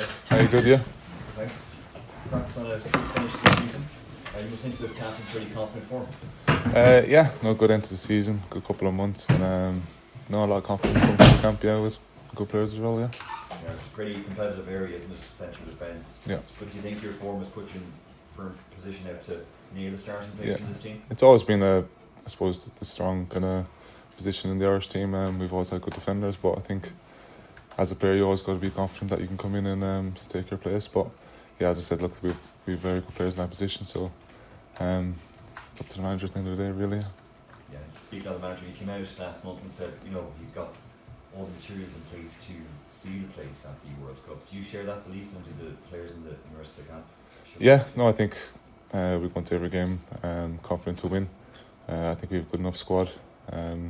Kelleher. Are you good, yeah? Thanks. Congrats on a finish to the season. You must think this camp in pretty confident form. Yeah, no, good end to the season, good couple of months, and a lot of confidence coming to the camp, yeah, with good players as well, yeah. Yeah, it's a pretty competitive area, isn't it? Central defence. Yeah. But do you think your form has put you in firm position now to nail the starting place in this team? It's always been I suppose, the strong kind of position in the Irish team. We've always had good defenders, but I think as a player you always got to be confident that you can come in and stake your place. But yeah, as I said, look, we've very good players in that position, so it's up to the manager at the end of the day, really. Yeah, speaking of the manager, he came out last month and said, he's got all the materials in place to seal the place at the World Cup. Do you share that belief, and do the players in the rest of the camp? Yeah, no, I think we go into every game confident to win. I think we have a good enough squad,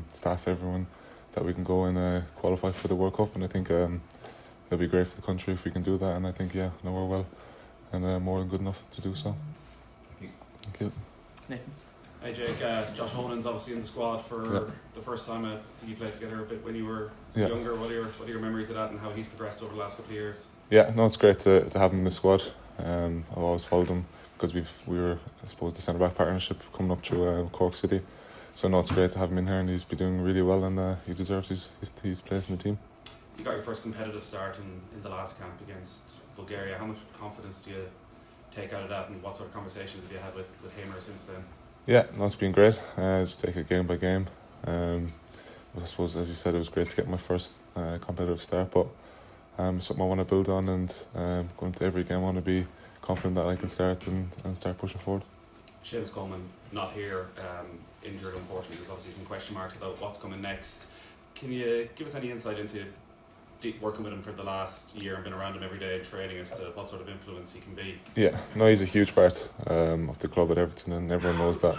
staff, everyone, that we can go and qualify for the World Cup, and I think it'll be great for the country if we can do that, and I think, we're well and more than good enough to do so. Thank you. Thank you. Nathan. Hey Jake, Josh Holan's obviously in the squad for the first time. I think you played together a bit when you were younger. What are your memories of that, and how he's progressed over the last couple of years? Yeah, no, it's great to have him in the squad. I've always followed him because we were, I suppose, the centre back partnership coming up through Cork City. So no, it's great to have him in here, and he's been doing really well, and he deserves his place in the team. You got your first competitive start in the last camp against Bulgaria. How much confidence do you take out of that, and what sort of conversations have you had with Hamer since then? Yeah, no, it's been great. Just take it game by game. I suppose, as you said, it was great to get my first competitive start, but something I want to build on, and going to every game I want to be confident that I can start and start pushing forward. Séamus Coleman not here, injured unfortunately. There's obviously some question marks about what's coming next. Can you give us any insight into working with him for the last year and been around him every day in training as to what sort of influence he can be? Yeah, no, he's a huge part of the club at Everton, and everyone knows that.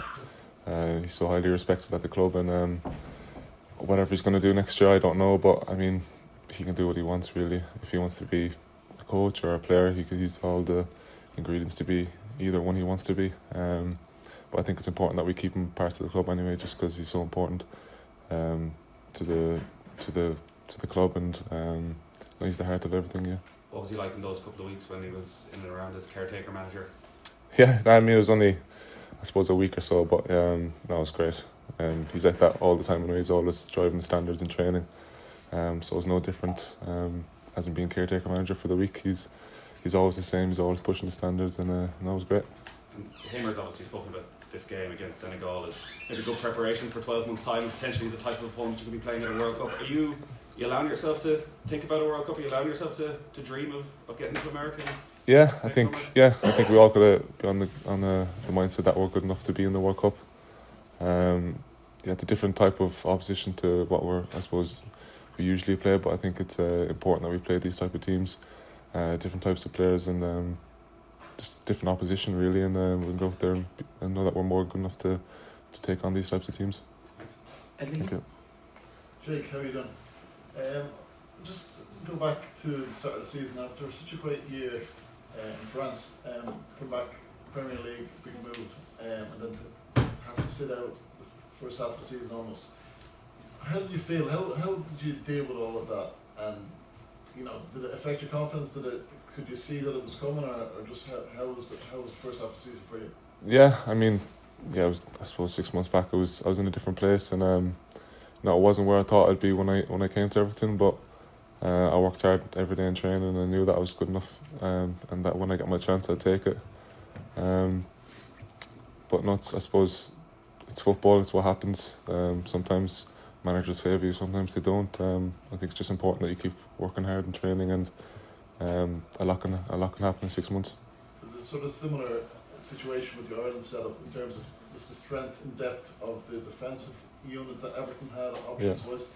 He's so highly respected at the club, and whatever he's going to do next year, I don't know, but I mean, he can do what he wants, really. If he wants to be a coach or a player, he's all the ingredients to be either one he wants to be. But I think it's important that we keep him part of the club anyway, just because he's so important to the club, and he's the heart of everything. Yeah. What was he like in those couple of weeks when he was in and around as caretaker manager? Yeah, I mean, it was only, I suppose, a week or so, but that was great. He's like that all the time anyway. He's always driving the standards in training, so it's no different. As in being caretaker manager for the week, he's always the same. He's always pushing the standards, and that was great. And Hamer's obviously spoken about this game against Senegal as maybe good preparation for 12 months' time, potentially the type of opponent you could be playing at a World Cup. Are you allowing yourself to think about a World Cup? Are you allowing yourself to dream of getting to America? Yeah, I think we all got to be on the mindset that we're good enough to be in the World Cup. It's a different type of opposition to what we usually play, but I think it's important that we play these type of teams, different types of players, and just different opposition really, and we can go out there and know that we're more good enough to take on these types of teams. Thanks. Thank you. Jake, how are you doing? Just go back to the start of the season after such a great year in France, come back, Premier League, big move, and then to have to sit out the first half of the season almost. How did you feel? How did you deal with all of that? And did it affect your confidence? Could you see that it was coming, or just how was the first half of the season for you? Yeah, I mean, it was, I suppose, 6 months back. I was in a different place, and it wasn't where I thought I'd be when I came to Everton, but I worked hard every day in training, and I knew that I was good enough, and that when I get my chance I'd take it. But I suppose it's football, it's what happens. Sometimes managers favour you, sometimes they don't. I think it's just important that you keep working hard in training, and a lot can happen in 6 months. There's a sort of similar situation with your Ireland setup in terms of just the strength and depth of the defensive unit that Everton had options-wise.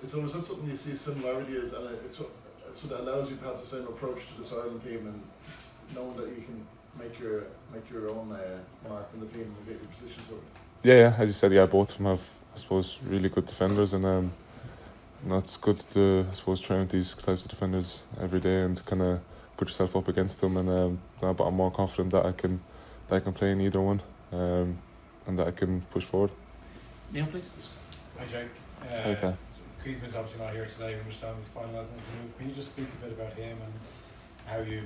So is that something you see similarity is, and it sort of allows you to have the same approach to this Ireland team, and knowing that you can make your own mark in the team and get your position sorted? Yeah, as you said, both of them have, I suppose, really good defenders, and it's good to, I suppose, train with these types of defenders every day and kind of put yourself up against them, and but I'm more confident that I can play in either one, and that I can push forward. Neil, please. Hi Jake. Okay. Caoimhín's obviously not here today. We understand he's finalising his move. Can you just speak a bit about him and how you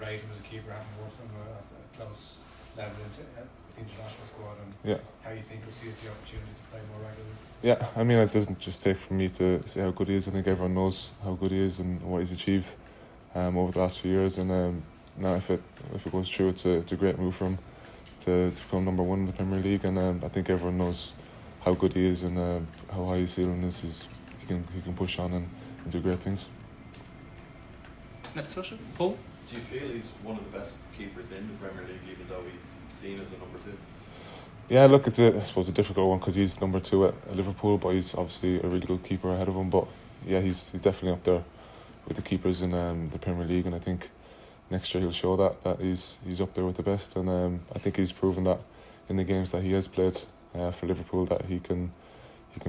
rate him as a keeper, having worked with him at a close level into the international squad, and Yeah. how you think he sees the opportunity to play more regularly. Yeah, I mean, it doesn't just take for me to say how good he is. I think everyone knows how good he is and what he's achieved over the last few years. And now, if it goes through, it's a great move for him to become number one in the Premier League. And I think everyone knows how good he is and how high his ceiling is. He can push on and do great things. Next question, Paul. Do you feel he's one of the best keepers in the Premier League, even though he's seen as a number 2? Yeah, look, it's I suppose a difficult one because he's number 2 at Liverpool, but he's obviously a really good keeper ahead of him. But yeah, he's definitely up there with the keepers in the Premier League, and I think next year he'll show that he's up there with the best. And I think he's proven that in the games that he has played for Liverpool that he can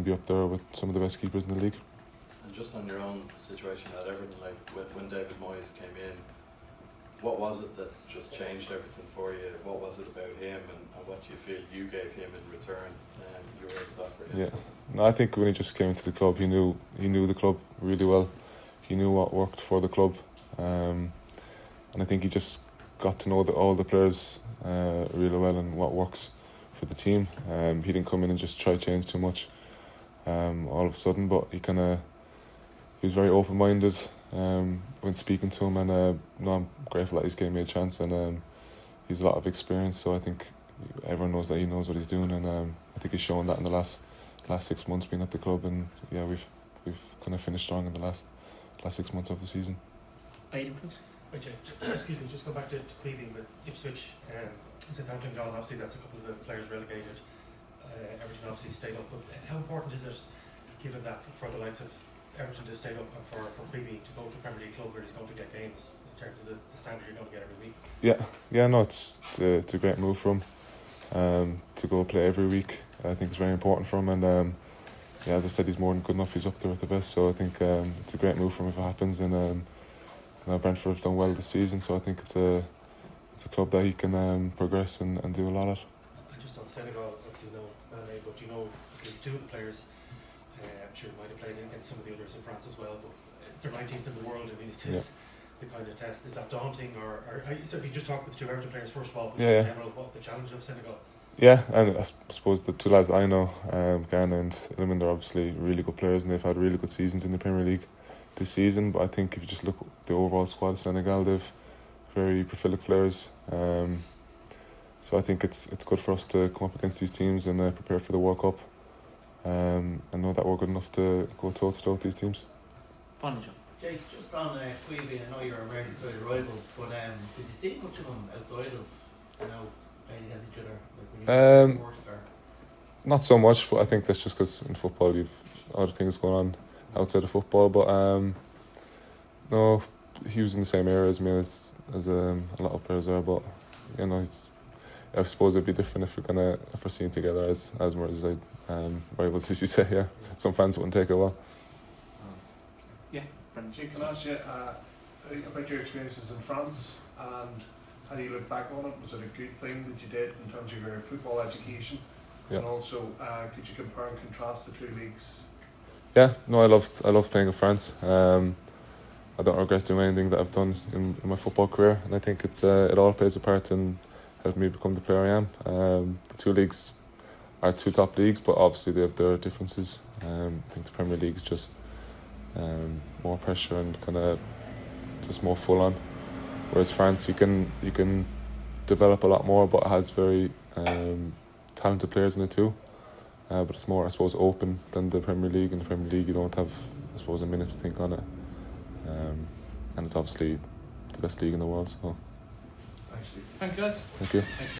be up there with some of the best keepers in the league. And just on your own situation at Everton, like when David Moyes came in, what was it that just changed everything for you? What was it about him, and what do you feel you gave him in return, and you were able to offer him? Yeah, no, I think when he just came into the club, he knew the club really well. He knew what worked for the club, and I think he just got to know all the players really well and what works for the team. He didn't come in and just try to change too much all of a sudden, but he was very open-minded when speaking to him, and I'm grateful that he's gave me a chance, and he's a lot of experience, so I think everyone knows that he knows what he's doing, and I think he's shown that in the last 6 months being at the club, and yeah, we've kind of finished strong in the last 6 months of the season. Aidan, please. Excuse me, just go back to Caoimhín with Ipswich. Southampton gone, obviously that's a couple of the players relegated. Everton obviously stayed up, but how important is it, given that for the likes of Everton to stay up and for Caoimhín to go to a Premier League club where he's going to get games in terms of the standard you're going to get every week? Yeah, no, it's a great move for him to go play every week. I think it's very important for him, and yeah, as I said, he's more than good enough. He's up there with the best, so I think it's a great move for him if it happens. And Brentford have done well this season, so I think it's a club that he can progress and do a lot at. And just on Senegal, obviously you know Mane, but you know at least 2 of the players. I'm sure he might have played against some of the others in France as well, but they're 19th in the world. I mean, is this the kind of test? Is that daunting, or so if you just talk with the 2 Everton players first of all, but in general, what the challenge of Senegal? Yeah, and I suppose the 2 lads I know, Ghana and Iliman, they're obviously really good players, and they've had really good seasons in the Premier League this season. But I think if you just look at the overall squad of Senegal, they've very prolific players. So I think it's good for us to come up against these teams and prepare for the World Cup. And know that we're good enough to go toe-to-toe with these teams. Finally, John. Jake, just on Caoimhín, I know you're Merseyside rivals, but did you see much of them outside of playing against each other? Like when you were not so much, but I think that's just because in football you've other things going on outside of football. But no, he was in the same area as me as a lot of players are. But you know, I suppose it'd be different if we're seen together as Merseyside rivals, as you say. Yeah, some fans wouldn't take it well. Yeah, Brendan. Jake, can I ask you about your experiences in France, and how do you look back on it? Was it a good thing that you did in terms of your football education? Yeah. And also, could you compare and contrast the 2 leagues? Yeah, no, I loved playing in France. I don't regret doing anything that I've done in my football career, and I think it all plays a part in helping me become the player I am. The 2 leagues are 2 top leagues, but obviously they have their differences. I think the Premier League is just more pressure and kind of just more full on, whereas France you can develop a lot more, but it has very talented players in it too. But it's more, I suppose, open than the Premier League. In the Premier League you don't have, I suppose, a minute to think on it, and it's obviously the best league in the world. So Thanks, Steve. Thank you, guys. thank you.